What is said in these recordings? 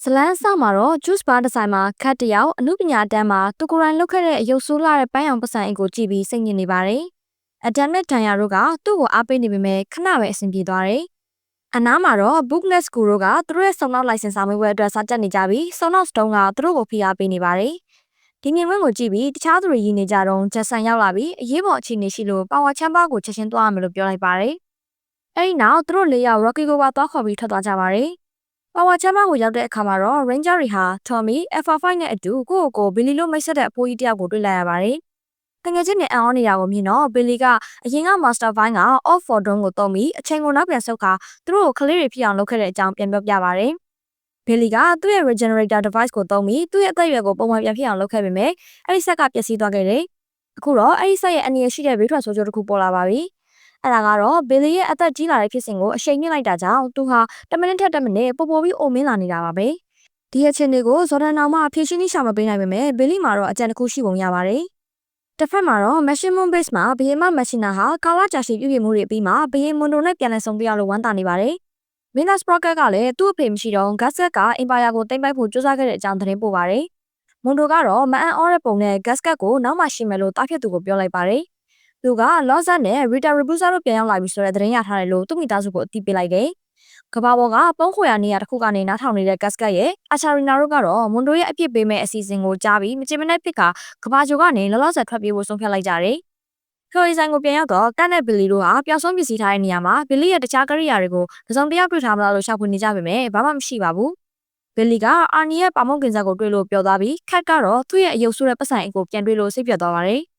ဇလန်းဆောင်မှာတော့ juice bar ဒီဇိုင်းမှာခတ်တယောက်အမှုပညာတန်းမှာသူကိုယ်တိုင်လုပ်ခဲ့တဲ့အယုတ်ဆိုးလာတဲ့ပန်းရောင်ပစံအိတ်ကိုကြည့်ပြီးစိတ်ညစ်နေပါတယ်။အဒမ်နဲ့ဒန်ယာတို့ကသူ့ကိုအားပေးနေပေမဲ့ခဏပဲအဆင်ပြေသွားတယ်။အနားမှာတော့ Bookness School တို့ကသူတို့ရဲ့စုံနောက်လိုင်စင်စာမေးပွဲအတွက်စာတက်နေကြပြီးစုံနောက်စတုံးကသူတို့ကိုဖိအားပေးနေပါတယ်။ဒီမြင်ကွင်းကိုကြည့်ပြီးတခြားသူတွေရည်နေကြတော့ဂျက်ဆန်ရောက်လာပြီးအရေးပေါ်အခြေအနေရှိလို့ပါဝါချမ်ဘာကိုချက်ချင်းသွားရမယ်လို့ပြောလိုက်ပါတယ်။အဲဒီနောက်သူတို့၄ယောက် Rocky ကိုပါသွားခေါ်ပြီးထွက်သွားကြပါတယ်။ပါဝါချမ်းမကိုရောက်တဲ့အခါမှာတော့ Ranger တွေဟာ Tommy, Alpha 5နဲ့အတူကိုယ့်ကို Billy လို့မိတ်ဆက်တဲ့အဖိုးကြီးတယောက်ကိုတွေ့လိုက်ရပါတယ်။တကယ်ချင်းနဲ့အံ့ဩနေတာကိုမြင်တော့ Billy ကအရင်က Master Vine က Off for Dawn ကိုတုံးပြီးအချိန်ကိုနောက်ပြန်ဆုတ်ခါသူတို့ကိုကလေးတွေဖြစ်အောင်လုပ်ခဲ့တဲ့အကြောင်းပြန်ပြောပြပါတယ်။ Billy ကသူ့ရဲ့ Regenerator device ကိုတုံးပြီးသူ့ရဲ့အသက်အရွယ်ကိုပုံမှန်ပြန်ဖြစ်အောင်လုပ်ခဲ့ပေမဲ့အဲဒီဆက်ကပျက်စီးသွားခဲ့တယ်။အခုတော့အဲဒီဆက်ရဲ့အန္တရာယ်ရှိတဲ့ဘေးထွက်ဆိုးကျိုးတစ်ခုပေါ်လာပါပြီ။အဲ့ဒါကတော့ Billy ရဲ့အသက်ကြီးလာတဲ့ဖြစ်စဉ်ကိုအရှိန်မြင့်လိုက်တာကြောင့်သူဟာ10မိနစ်ထက်10မိနစ်ပိုပြီးအိုမင်းလာနေတာပါပဲ။ဒီအခြေအနေကိုဇော်ဒန်နောင်မှဖြည့်ရှင်းရှာမပေးနိုင်ပေမဲ့ Billy မှာတော့အကြံတစ်ခုရှိပုံရပါတယ်။တစ်ဖက်မှာတော့ Machine Moon Base မှာဘီယမမက်ရှင်နာဟာကာလာကြာရှည်ပြုပြင်မှုတွေပြီးမှဘီယမွန်ဒိုနဲ့ပြန်လည်ဆုံတွေ့ရလို့ဝမ်းသာနေပါတယ်။ Venus Sprocket ကလည်းသူ့အဖေမရှိတော့ Gasket ကအင်ပါယာကိုသိမ်းပိုက်ဖို့ကြိုးစားခဲ့တဲ့အကြောင်းသတင်းပို့ပါတယ်။မွန်ဒိုကတော့မအန်အော်တဲ့ပုံနဲ့ Gasket ကိုနောက်မှရှိမယ်လို့တားဖြစ်သူကိုပြောလိုက်ပါတယ်။သူက Lozan နဲ့ Rita Repulsa တို့ပြန်ရောက်လာပြီဆိုတဲ့သတင်းရထားတယ်လို့သူ့မိသားစုကိုအသိပေးလိုက်တယ်။ကဘာပေါ်ကပုံးခွေရနေရတစ်ခုကနေနားထောင်နေတဲ့ Gasket ရဲ့အာချာရီနာတို့ကတော့မွန်ဒိုရဲ့အပြစ်ပေးမဲ့အစီအစဉ်ကိုကြားပြီးမကြင်မနဲ့ဖြစ်ကကဘာဂျိုကနေလောလောဆယ်ထွက်ပြေးဖို့ဆုံးဖြတ်လိုက်ကြတယ်။ခရီးဆိုင်ကိုပြန်ရောက်တော့ကန်နဲ့ဘီလီတို့ဟာပျောက်ဆုံးပစ္စည်းထားတဲ့နေရာမှာဘီလီရဲ့တခြားကိရိယာတွေကိုတစုံတစ်ယောက်တွေ့ထားမလားလို့ရှာဖွေနေကြပေမဲ့ဘာမှမရှိပါဘူး။ဘီလီကအာနီရဲ့ပါမုန်ကင်ဇက်ကိုတွေ့လို့ပျော်သွားပြီးခက်ကတော့သူ့ရဲ့အယုတ်ဆိုးတဲ့ပတ်စံအိတ်ကိုပြန်တွေ့လို့စိတ်ပြတ်သွားပါတယ်။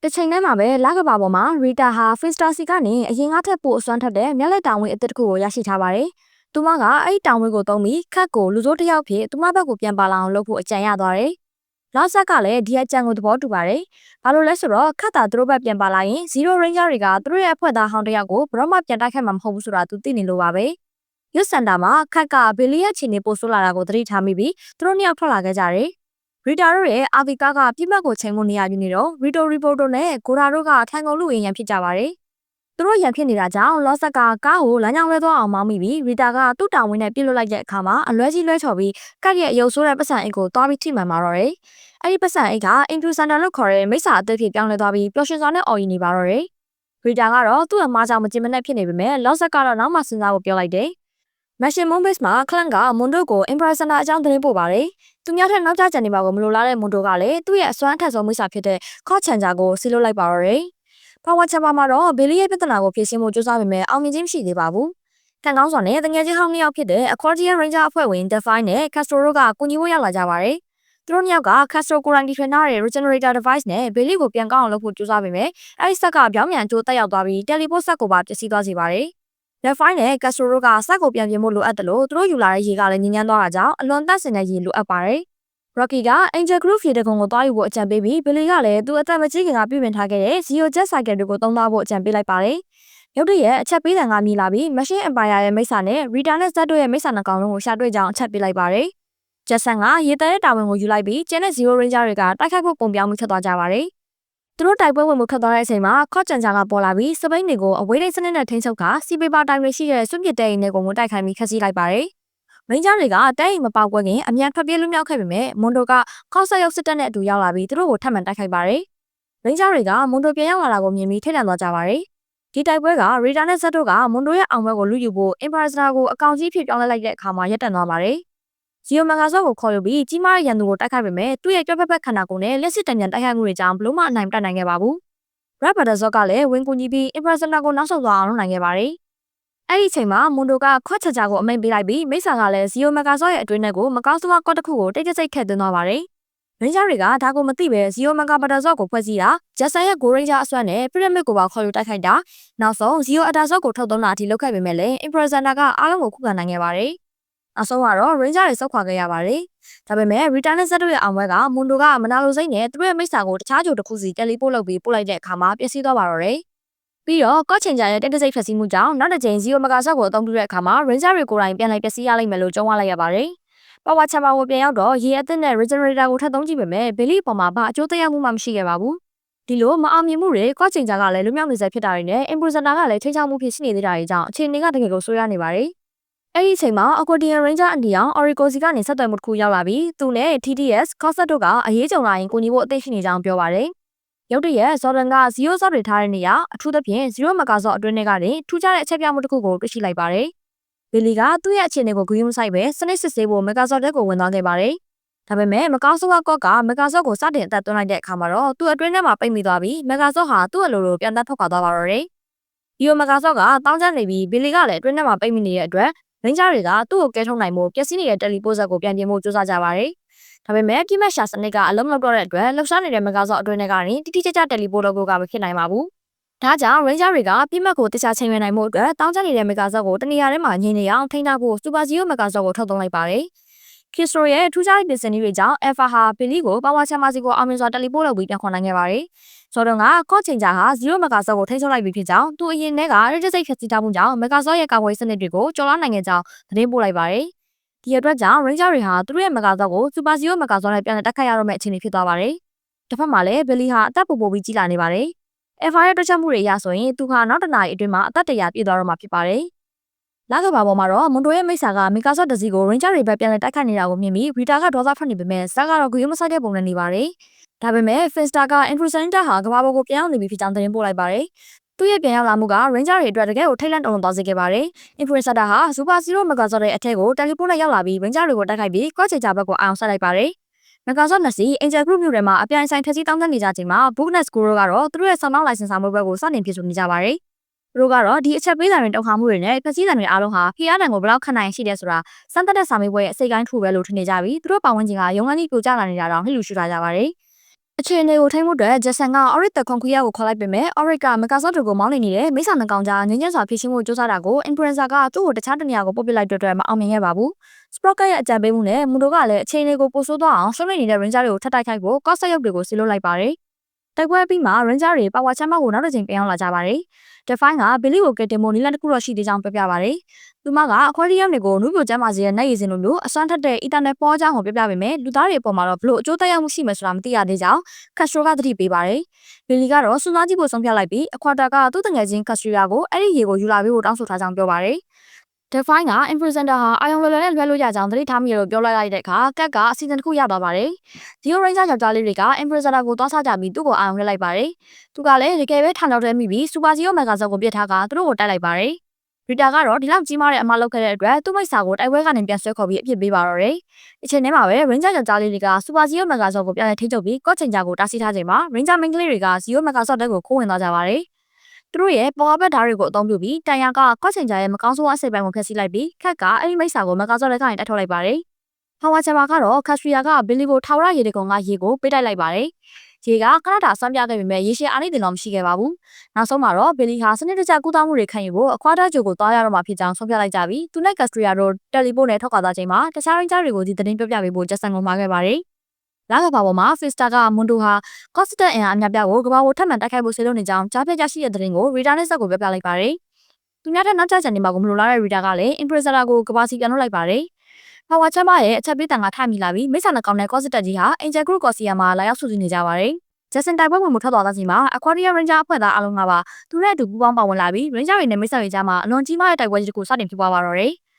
တစ်ချိန်တည်းမှာပဲလကဘာပေါ်မှာရီတာဟာဖင်စတာစီကနေအရင်ကထက်ပိုအစွမ်းထက်တဲ့မျက်လက်တောင်ဝင်းအသစ်တစ်ခုကိုရရှိထားပါတယ်။သူမကအဲ့ဒီတောင်ဝင်းကိုသုံးပြီးခက်ကိုလူစိုးတစ်ယောက်ဖြစ်သူမဘက်ကိုပြန်ပါလာအောင်လုပ်ဖို့အကြံရသွားတယ်။လောက်ဆက်ကလည်းဒီအကြံကိုသဘောတူပါတယ်။ဘာလို့လဲဆိုတော့ခက်တာသူတို့ဘက်ပြန်ပါလာရင် Zero Ranger တွေကသူတို့ရဲ့အဖွဲ့သားဟောင်းတစ်ယောက်ကိုဘရော့မှပြန်တိုက်ခိုက်မှာမဟုတ်ဘူးဆိုတာသူသိနေလို့ပါပဲ။ရွတ်စန်တာမှာခက်ကဘီလီရဲ့ခြေနေပို့ဆိုးလာတာကိုသတိထားမိပြီးသူတို့နှစ်ယောက်ထွက်လာခဲ့ကြတယ်။ရီတာတို့ရဲ့အာဗီကာကပြစ်မှတ်ကိုချိန်မှုနေရပြီနေတော့ရီတိုရီပိုတိုနဲ့ဂိုရာတို့ကထိုင်ကုန်လူရန်ဖြစ်ကြပါတယ်။သူတို့ရန်ဖြစ်နေတာကြောင့်လော့ဆက်ကကားကိုလမ်းကြောင်းလွဲသွားအောင်မောင်းမိပြီးရီတာကသူ့တောင်ဝင်းနဲ့ပြစ်လွတ်လိုက်တဲ့အခါမှာအလွဲကြီးလွဲချော်ပြီးကတ်ရဲ့အယုတ်ဆိုးတဲ့ပတ်စံအိတ်ကိုသွားပြီးထိမှန်มาတော့တယ်။အဲ့ဒီပတ်စံအိတ်ကအင်ဒရူစန်တာလို့ခေါ်တဲ့မိစ္ဆာအသစ်ဖြစ်ပြောင်းလဲသွားပြီးပျော်ရွှင်စွာနဲ့အော်ရီနေပါတော့တယ်။ရီတာကတော့သူ့အမားကြောင့်မကြင်မနဲ့ဖြစ်နေပေမဲ့လော့ဆက်ကတော့နောက်မှစဉ်းစားဖို့ပြောလိုက်တယ်။ Machine Moon Base မှာခလန်ကမွန်ဒိုကို Impressana အကြောင်းသတင်းပို့ပါတယ်။သူများထက်နောက်ကျကျန်နေပါကိုမလိုလားတဲ့မွန်ဒိုကလည်းသူ့ရဲ့အစွမ်းထက်ဆုံးမိစ္ဆာဖြစ်တဲ့ခေါ့ချန်ဂျာကိုဆီလို့လိုက်ပါတော့တယ်။ပါဝါချမ်ဘာမှာတော့ဘီလီရဲ့ပြဿနာကိုဖြေရှင်းဖို့ကြိုးစားပေမဲ့အောင်မြင်ခြင်းမရှိသေးပါဘူး။ကန်ကောင်းစွာနဲ့တငယ်ချင်းဟောင်းနှစ်ယောက်ဖြစ်တဲ့ Accordion Ranger အဖွဲ့ဝင် Define နဲ့ Castro တို့ကကူညီဖို့ရောက်လာကြပါတယ်။သူတို့နှစ်ယောက်က Castro ကိုယ်တိုင်တီထွင်ထားတဲ့ Regenerator device နဲ့ဘီလီကိုပြန်ကောင်းအောင်လုပ်ဖို့ကြိုးစားပေမဲ့အဲဒီဆက်ကပြောင်းပြန်ကျိုးတက်ရောက်သွားပြီး Teleport ဆက်ကိုပါပျက်စီးသွားစေပါတယ်။ Define နဲ့ Castro တို့ကစက်ကိုပြန်ပြင်ဖို့လိုအပ်တယ်လို့သူတို့ယူလာတဲ့ရေကလည်းညဉ့်ညမ်းသွားတာကြောင့်အလွန်တန့်စင်တဲ့ရေလိုအပ်ပါတယ်။ Rocky က Angel Groove ရေတကုံကိုသွားယူဖို့အကြံပေးပြီး Billy ကလည်းသူအသက်မကြီးခင်ကပြုပြင်ထားခဲ့တဲ့ Zero Jet Cycle တွေကိုသုံးသွားဖို့အကြံပေးလိုက်ပါတယ်။ရုပ်တရက်အချက်ပေးတန်ကမြည်လာပြီး Machine Empire ရဲ့မိစ္ဆာနဲ့ Rita နဲ့ Z တို့ရဲ့မိစ္ဆာနှကောင်လုံးကိုရှာတွေ့ကြောင်းအချက်ပေးလိုက်ပါတယ်။ Jackson ကရေတတဲ့တာဝန်ကိုယူလိုက်ပြီးကျန်တဲ့ Zero Ranger တွေကတိုက်ခိုက်ဖို့ပုံပြောင်းပြီးထွက်သွားကြပါတယ်။သူတို့တိုက်ပွဲဝင်မှုခတ်သွားတဲ့အချိန်မှာခေါ့ချန်ဂျာကပေါ်လာပြီးစပိန်တွေကိုအဝေးထိန်းစနစ်နဲ့ထိန်းချုပ်ကစီပေပါတိုင်တွေရှိတဲ့စွန့်ပစ်တဲ့အိမ်တွေကိုတိုက်ခိုက်ပြီးခက်စီးလိုက်ပါတယ်။မင်းကြားတွေကတဲအိမ်မပေါက်ကွဲခင်အမြန်ထွက်ပြေးလွတ်မြောက်ခဲ့ပေမဲ့မွန်ဒိုကခေါက်ဆက်ရုပ်စစ်တပ်နဲ့အတူရောက်လာပြီးသူတို့ကိုထပ်မံတိုက်ခိုက်ပါတယ်။မင်းကြားတွေကမွန်ဒိုပြန်ရောက်လာတာကိုမြင်ပြီးထိတ်လန့်သွားကြပါတယ်။ဒီတိုက်ပွဲကရီတာနဲ့ဇက်တို့ကမွန်ဒိုရဲ့အောင်ပွဲကိုလူယူဖို့အင်ပါရာကိုအကောင်ကြီးဖြစ်ပြောင်းလဲလိုက်တဲ့အခါမှာရပ်တန့်သွားပါတယ်။ဂျီယိုမန်ဂါဆော့ကိုခေါ်ယူပြီးကြီးမားတဲ့ရန်သူကိုတိုက်ခိုက်ပေမဲ့သူ့ရဲ့ကြွက်ဖက်ခန္ဓာကိုယ်နဲ့လက်စစ်တံပြန်တိုက်ခိုက်မှုတွေကြောင့်ဘလို့မှအနိုင်မတက်နိုင်ခဲ့ပါဘူး။ Red Butter Zod ကလည်းဝင်ကူညီပြီး Impressana ကိုနောက်ဆုတ်သွားအောင်လုပ်နိုင်ခဲ့ပါတယ်။အဲ့ဒီအချိန်မှာမွန်ဒိုကခွက်ချာချာကိုအမိန့်ပေးလိုက်ပြီးမိစ္ဆာကလည်း Zio Mega Zod ရဲ့အတွင်းထဲကိုမကောင်းစွာကော့တစ်ခုကိုတိတ်တဆိတ်ခက်သွင်းသွားပါတယ်။ရင်းချာတွေကဒါကိုမသိပဲ Zio Mega Butter Zod ကိုဖွဲ့စည်းတာဂျက်ဆန်ရဲ့ Go Ranger အစွမ်းနဲ့ Pyramid ကိုပါခေါ်ယူတိုက်ခိုက်တာနောက်ဆုံး Zio Atta Zod ကိုထုတ်သုံးတာအထိလုပ်ခဲ့ပေမဲ့လည်း Impressana ကအားလုံးကိုခုခံနိုင်ခဲ့ပါတယ်။နောက်ဆုံးကတော့ Ranger တွေဆုတ်ခွာခဲ့ရပါတယ်။ဒါပေမဲ့ Rita နဲ့ Z တို့ရဲ့အောင်ပွဲကမွန်ဒိုကမနာလိုစိတ်နဲ့သူတို့ရဲ့မိစ္ဆာကိုတခြားကြိုတစ်ခုစီတယ်လီပို့လုပ်ပြီးပို့လိုက်တဲ့အခါမှာပျက်စီးသွားပါတော့တယ်။ပြီးတော့ကော့ချင်ဂျာရဲ့တိတ်တဆိတ်ဖျက်ဆီးမှုကြောင့်နောက်တစ်ကြိမ် Zio Mega Zod ကိုအသုံးပြုတဲ့အခါမှာ Ranger တွေကိုယ်တိုင်ပြန်လိုက်ပျက်စီးရလိမ့်မယ်လို့ကြုံရလိုက်ရပါတယ်။ပါဝါချမ်ဘာကိုပြန်ရောက်တော့ရေအသစ်နဲ့ Regenerator ကိုထပ်သုံးကြည့်ပေမဲ့ Billy အပေါ်မှာဘာအကျိုးသက်ရောက်မှုမှမရှိခဲ့ပါဘူး။ဒီလိုမအောင်မြင်မှုတွေကော့ချင်ဂျာကလည်းလွမြောက်နေစေဖြစ်တာတွေနဲ့ Impressana ကလည်းထိန်းချောင်းမှုဖြစ်ရှိနေသေးတာတွေကြောင့်အခြေအနေကတကယ်ကိုဆိုးရွားနေပါတယ် အဲ့ဒီအချိန်မှာ Accordion Ranger အန်တီအောင် Orico စီကနေဆက်သွယ်မှုတစ်ခုရောက်လာပြီးသူနဲ့ TTS Concert တို့ကအရေးကြုံလာရင်ကိုညီဖို့အသိရှိနေကြောင်းပြောပါတယ်။ရုတ်တရက် Jordan က0 shot တွေထားတဲ့နေရာအထူးသဖြင့်0 megazord အတွင်းထဲကနေထူးခြားတဲ့အချက်ပြမှုတစ်ခုကိုတွေ့ရှိလိုက်ပါတယ်။ Billy ကသူ့ရဲ့အခြေအနေကိုဂရုမစိုက်ပဲစနစ်စစ်ဆေးဖို့ megazord ကိုဝင်သွားခဲ့ပါတယ်။ဒါပေမဲ့မကောင်းဆိုးကော့က megazord ကိုစတင်အသက်သွင်းလိုက်တဲ့အခါမှာတော့သူ့အတွင်းထဲမှာပိတ်မိသွားပြီး megazord ဟာသူ့အလိုလိုပြန်တက်ထွက်ခွာသွားပါတော့တယ်။ဒီ megazord ကတောင်းကျနေပြီး Billy ကလည်းအတွင်းထဲမှာပိတ်မိနေတဲ့အတွက်Ranger တွေကသူ့ကိုကဲထုတ်နိုင်မှုပျက်စီးနေတဲ့တယ်လီပို့ဆက်ကိုပြန်ပြင်ဖို့စူးစမ်းကြပါတယ်။ဒါပေမဲ့ပြစ်မှတ်ရှာစနစ်ကအလုံးမတော့တဲ့အတွက်လှုပ်ရှားနေတဲ့ megazord အတွင်းထဲကနေတိတိကျကျတယ်လီပို့လို့ကမဖြစ်နိုင်ပါဘူး။ဒါကြောင့် Ranger တွေကပြစ်မှတ်ကိုတခြားချိန်ဝင်နိုင်မှုအတွက်တောင်းကျနေတဲ့ megazord ကိုတနေရာထဲမှာငြိမ်နေအောင်ထိန်းထားဖို့ Super Zero megazord ကိုထုတ်သုံးလိုက်ပါတယ်။ Kistro ရဲ့ထူးခြားတဲ့ပြင်ဆင်နည်းတွေကြောင့် Alpha ဟာ Billy ကိုပါဝါချမ်းမစီကိုအောင်မြင်စွာတယ်လီပို့လုပ်ပြီးပြန်ခေါ်နိုင်ခဲ့ပါတယ်။ဆိုတော့ကကော့ချိန်ဂျာဟာ0 megazord ကိုထိန်းချုပ်လိုက်ပြီးဖြစ်ကြောင်းသူအရင်ကရစ်စိတ်ဖြတ်စီးထားမှုကြောင့် megazord ရဲ့ကာကွယ်စနစ်တွေကိုကျော်လွှားနိုင်ခဲ့ကြောင်းသတင်းပို့လိုက်ပါတယ်။ဒီအတွက်ကြောင့် Ranger တွေဟာသူတို့ရဲ့ megazord ကို Super Zero megazord နဲ့ပြန်လည်တက်ခတ်ရတော့မယ့်အခြေအနေဖြစ်သွားပါတယ်။တစ်ဖက်မှာလည်း Billy ဟာအသက်ပိုပြီးကြီးလာနေပါတယ်။ Alpha ရဲ့တွက်ချက်မှုတွေအရဆိုရင်သူဟာနောက်တစ်နာရီအတွင်းမှာအသက်100ပြည့်သွားတော့မှာဖြစ်ပါတယ်။လာကဘာပေါ်မှာတော့မွန်တိုရဲ့မိစ္ဆာက megazord တစီကို Ranger တွေဘက်ပြန်လည်တက်ခတ်နေတာကိုမြင်ပြီး Rita ကဒေါသထွက်နေပေမဲ့ဇက်ကတော့ဂရုမစိုက်တဲ့ပုံနဲ့နေပါတယ်။ဒါပေမဲ့ Finster က Introsenita ဟာကဘာပေါ်ကိုပြန်ရောက်နေပြီဖြစ်ကြောင်းသတင်းပို့လိုက်ပါတယ်။သူ့ရဲ့ပြန်ရောက်လာမှုက Ranger တွေအတွက်တကယ်ကိုထိတ်လန့်တုန်လှုပ်သွားစေခဲ့ပါတယ်။ Introsenita ဟာ Super Zero megazord ရဲ့အထက်ကိုတယ်လီပို့နဲ့ရောက်လာပြီး Ranger တွေကိုတိုက်ခိုက်ပြီးကော့ချေချာဘက်ကိုအာရုံစိုက်လိုက်ပါတယ်။ megazord နှစ်စီ Angel Group မြို့ထဲမှာအပြိုင်ဆိုင်ဖျက်ဆီးတောင်းတနေကြချိန်မှာ Book နဲ့ Skuro ကတော့သူတို့ရဲ့ဆောင်းမောင်းလိုင်စင်စာမှုဘက်ကိုစတင်ပြေဆိုနေကြပါတယ်။သူတို့ကတော့ဒီအချက်ပေးစာတွေတောက်ခါမှုတွေနဲ့ဖျက်ဆီးစာတွေအားလုံးဟာဖီအားတန်ကိုဘယ်လောက်ခံနိုင်ရှိတယ်ဆိုတာစမ်းသပ်တဲ့စာမေးပွဲရဲ့အစိတ်ကိုင်းထူပဲလို့ထင်နေကြပြီးသူတို့ပတ်ဝန်းကျင်ကရုံးခန်းကြီးပြိုကျလာနေတာတောင်လှစ်လူရှူထားကြပါတယ်။အခြေအနေကိုထိန်းမှုအတွက် Jason က Oric တခွန်ခွေးကိုခေါ်လိုက်ပေမဲ့ Oric က megazord ကိုမောင်းနေတဲ့မိစ္ဆာနှကောင်ကြားငင်းညက်စွာဖြည့်ရှင်းမှုစူးစမ်းတာကို Influencer ကသူ့ကိုတခြားတနေရာကိုပို့ပစ်လိုက်တဲ့အတွက်မအောင်မြင်ခဲ့ပါဘူး။ Sprocket ရဲ့အကြံပေးမှုနဲ့မူတို့ကလည်းအခြေအနေကိုပိုဆိုးသွားအောင်ရှုံးနေနေတဲ့ Ranger တွေကိုထပ်တိုက်ခိုက်ဖို့ကော့ဆက်ရုပ်တွေကိုစီလို့လိုက်ပါတယ်။တိုက်ပွဲပြီးမှ Ranger တွေပါဝါချမ်းမကိုနောက်တစ်ချိန်ပြန်ရောက်လာကြပါတယ်။ Define က Billy ကိုကယ်တင်ဖို့နီလန်တစ်ခုတော့ရှိသေးကြောင်းပြောပြပါတယ်။သူမက Aquarium တွေကိုနုပြိုကျမ်းမာစေတဲ့နက်ရည်စင်လိုမျိုးအစွမ်းထက်တဲ့ Eternal ပေါ်ကြောင်းကိုပြောပြပေမဲ့လူသားတွေအပေါ်မှာတော့ဘလို့အကျိုးသက်ရောက်မှုရှိမယ်ဆိုတာမသိရသေးကြောင်း Castro ကသတိပေးပါတယ်။ Billy ကတော့စွန့်စားကြည့်ဖို့ဆုံးဖြတ်လိုက်ပြီး Aquata ကသူ့တငယ်ချင်း Castria ကိုအဲ့ဒီရေကိုယူလာပေးဖို့တောင်းဆိုထားကြောင်းပြောပါတယ်။ Define က Influencer ဟာအာယုံလွယ်လွယ်နဲ့လွှဲလို့ရကြောင်းသတိထားမိရလို့ပြောလိုက်တဲ့အခါကတ်ကအစီအစဉ်တစ်ခုရသွားပါတယ်။ Zero Ranger ယောက်ျားလေးတွေက Influencer ကိုသွားစားကြပြီးသူ့ကိုအာယုံလွှဲလိုက်ပါတယ်။သူကလည်းတကယ်ပဲထောင်တော့တဲမိပြီး Super Zero megazord ကိုပြစ်ထားကသူတို့ကိုတိုက်လိုက်ပါတယ်။ Rita ကတော့ဒီလောက်ကြီးမားတဲ့အမှားလုပ်ခဲ့တဲ့အတွက်သူ့မိစ္ဆာကိုတိုက်ပွဲကနေပြန်ဆွဲခေါ်ပြီးအပြစ်ပေးပါတော့တယ်။အချိန်ထဲမှာပဲ Ranger ယောက်ျားလေးတွေက Super Zero megazord ကိုပြန်လည်ထိန်းချုပ်ပြီးကော့ချိန်ဂျာကိုတားဆီးထားချိန်မှာ Ranger မိန်းကလေးတွေက Zero megazord တက်ကိုခိုးဝင်သွားကြပါတယ်။သူတို့ရဲ့ပေါ်ဘက်ဓာတ်တွေကိုအသုံးပြုပြီးတန်ယာကကော့ချိန်ဂျာရဲ့မကောင်းဆိုးအစိပ်ပိုင်းကိုဖျက်ဆီးလိုက်ပြီးခက်ကအဲ့ဒီမိစ္ဆာကို megazord ကနေတိုက်ထုတ်လိုက်ပါတယ်။ဟောင်ဝါချာမာကတော့ Castria က Billy ကိုထာဝရရေတကုံကရေကိုပေးတိုက်လိုက်ပါတယ်။ရေကခဏတာဆွမ်းပြခဲ့ပေမဲ့ရေရှည်အာနိသင်တော့မရှိခဲ့ပါဘူး။နောက်ဆုံးမှာတော့ Billy ဟာစနစ်တကျကုသမှုတွေခံယူဖို့Aquata ဂျိုကိုသွားရတော့မှာဖြစ်ကြောင်းဆုံးဖြတ်လိုက်ကြပြီးသူနဲ့ Castria တို့တယ်လီပို့နဲ့ထွက်ခွာသွားချိန်မှာတခြား Ranger တွေကိုဒီသတင်းပြောပြပေးဖို့ Jason ကိုမှာခဲ့ပါတယ်။လာကဘာပေါ်မှာ Fister ကမွန်တိုဟာ Constant အင်အားအများပြားကိုကဘာကိုထပ်မံတိုက်ခိုက်ဖို့ဆေးလုပ်နေကြောင်းကြားပြကြရှိတဲ့သတင်းကို Rita နဲ့ဇက်ကိုပြောပြလိုက်ပါတယ်။သူများတဲ့နောက်ကျကျန်နေမှာကိုမလိုလားတဲ့ Rita ကလည်း Influencer ကိုကဘာစီပြန်လုပ်လိုက်ပါတယ်။ပါဝါချမ်းမရဲ့အချက်ပေးတန်ကထမိလာပြီးမိစ္ဆာနှကောင်နဲ့ Constant ကြီးဟာ Angel Group ကော်စီယာမှာလာရောက်စုစည်းနေကြပါတယ်။ Jason တိုက်ပွဲဝင်မှုထွက်သွားတဲ့ချိန်မှာ Aquarium Ranger အဖွဲ့သားအလုံးကပါသူနဲ့အတူပူးပေါင်းပါဝင်လာပြီး Ranger တွေနဲ့မိစ္ဆာတွေကြားမှာအလွန်ကြီးမားတဲ့တိုက်ပွဲကြီးတစ်ခုစတင်ဖြစ်ပွားပါတော့တယ်။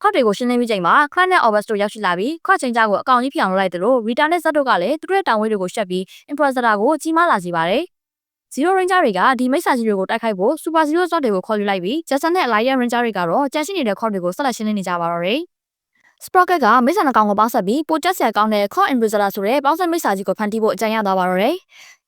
ခေါက်တွေကိုရှင်းလင်းပြီးချိန်မှာ Clan နဲ့ Overs တို့ရောက်ရှိလာပြီးခေါက်ချင်းကြကိုအကောင်ကြီးဖြစ်အောင်လုပ်လိုက်တယ်လို့ Rita နဲ့ Zed တို့ကလည်းသူတို့ရဲ့တောင်ဝေးတွေကိုရှက်ပြီး Influencer ကိုကြီးမားလာစေပါတယ်။ Zero Ranger တွေကဒီမိစ္ဆာကြီးတွေကိုတိုက်ခိုက်ဖို့ Super Zero Sword တွေကိုခေါ်ယူလိုက်ပြီး Jason နဲ့ Alliance Ranger တွေကတော့ကြန့်ရှိနေတဲ့ခေါက်တွေကိုဆက်လက်ရှင်းလင်းနေကြပါတော့တယ်။ Sprocket ကမိစ္ဆာနှကောင်ကိုပေါင်းဆက်ပြီးပိုကျက်ဆရာကောင်းတဲ့ Call Ambassador ဆိုတဲ့ပေါင်းဆက်မိစ္ဆာကြီးကိုဖန်တီးဖို့အကြံရသွားပါတော့တယ်။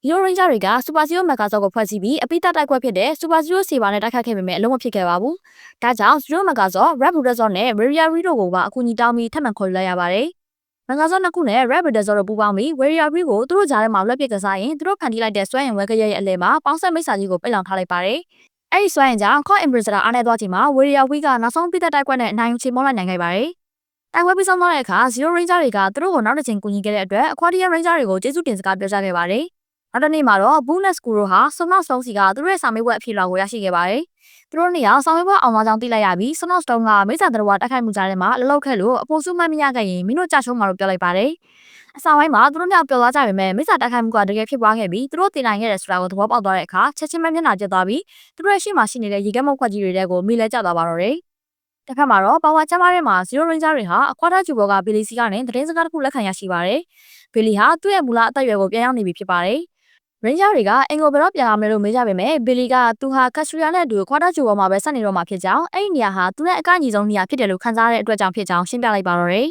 Zero Ranger တွေက Super Zero megazord ကိုဖွဲ့စည်းပြီးအပိသက်တိုက်ခွဲဖြစ်တဲ့ Super Zero Saber နဲ့တိုက်ခိုက်ခဲ့ပေမဲ့အလုံးမဖြစ်ခဲ့ပါဘူး။ဒါကြောင့် Zero megazord, Red Bulldozer နဲ့ Warrior Re တို့ကိုပါအကူအညီတောင်းပြီးထပ်မံခေါ်ယူလိုက်ရပါတယ်။ megazord နှစ်ခုနဲ့ Red Bulldozer တို့ပူးပေါင်းပြီး Warrior Re ကိုသူတို့ကြားထဲမှာလွှဲပစ်ကစားရင်သူတို့ဖန်တီးလိုက်တဲ့စွမ်းအင်ဝဲကရဲ့အလဲမှာပေါင်းဆက်မိစ္ဆာကြီးကိုပိတ်လောင်ထားလိုက်ပါတယ်။အဲ့ဒီစွမ်းအင်ကြောင့် Call Ambassador အားနေသွားချိန်မှာ Warrior Re ကနောက်ဆုံးပိသက်တိုက်ခွဲနဲ့အနိုင်ယူချေမှုန်းလိုက်နိုင်ခဲ့ပါတယ်။တိုက်ပွဲပြီးဆုံးသွားတဲ့အခါ Zero Ranger တွေကသူတို့ကိုနောက်တစ်ချိန်ကူညီခဲ့တဲ့အတွက် Aquarium Ranger တွေကိုကျေးဇူးတင်စကားပြောကြားခဲ့ပါတယ်။နောက်တစ်နေ့မှာတော့ Book နဲ့ Skuro ဟာ Sonos Stone စီကသူတို့ရဲ့စာမေးပွဲအဖြေလွှာကိုရရှိခဲ့ပါတယ်။သူတို့နှစ်ယောက်စာမေးပွဲအောင်သွားကြောင်းသိလိုက်ရပြီး Sonos Stone ကမိစ္ဆာတော်တိုက်ခိုက်မှုကြားထဲမှာလှုပ်ခဲ့လို့အပေါ်စုမှတ်မရခဲ့ရင်မင်းတို့ကြာရှုံးမှာလို့ပြောလိုက်ပါတယ်။အစာပိုင်းမှာသူတို့နှစ်ယောက်ပျော်သွားကြပေမဲ့မိစ္ဆာတိုက်ခိုက်မှုကတကယ်ဖြစ်ပွားခဲ့ပြီးသူတို့တင်နိုင်ခဲ့တဲ့ဆိုတာကိုသဘောပေါက်သွားတဲ့အခါချက်ချင်းပဲမျက်နှာကျသွားပြီးသူတို့ရဲ့ရှေ့မှာရှိနေတဲ့ရေခဲမုတ်ခွက်ကြီးတွေတဲကိုမိလဲကျသွားပါတော့တယ်။ တစ်ဖက်မှာတော့ပါဝါကျမ်းမာတဲ့မှာ Zero Ranger တွေဟာအခွာထားကျူဘောကဘီလီစီကနေသတင်းစကားတစ်ခုလက်ခံရရှိပါတယ်။ဘီလီဟာသူ့ရဲ့မူလအသက်အရွယ်ကိုပြန်ရောက်နေပြီဖြစ်ပါတယ်။ Ranger တွေကအင်ကိုဘယ်တော့ပြန်လာမလဲလို့မေးကြပေမဲ့ဘီလီကသူဟာကက်စထရီယာနဲ့အတူခွာထားကျူဘောမှာပဲဆက်နေတော့မှာဖြစ်ကြောင်းအဲ့ဒီနေရာဟာသူနဲ့အကညီဆုံးနေရာဖြစ်တယ်လို့ခန်းစားတဲ့အတွက်ကြောင့်ဖြစ်ကြောင်းရှင်းပြလိုက်ပါတော့တယ်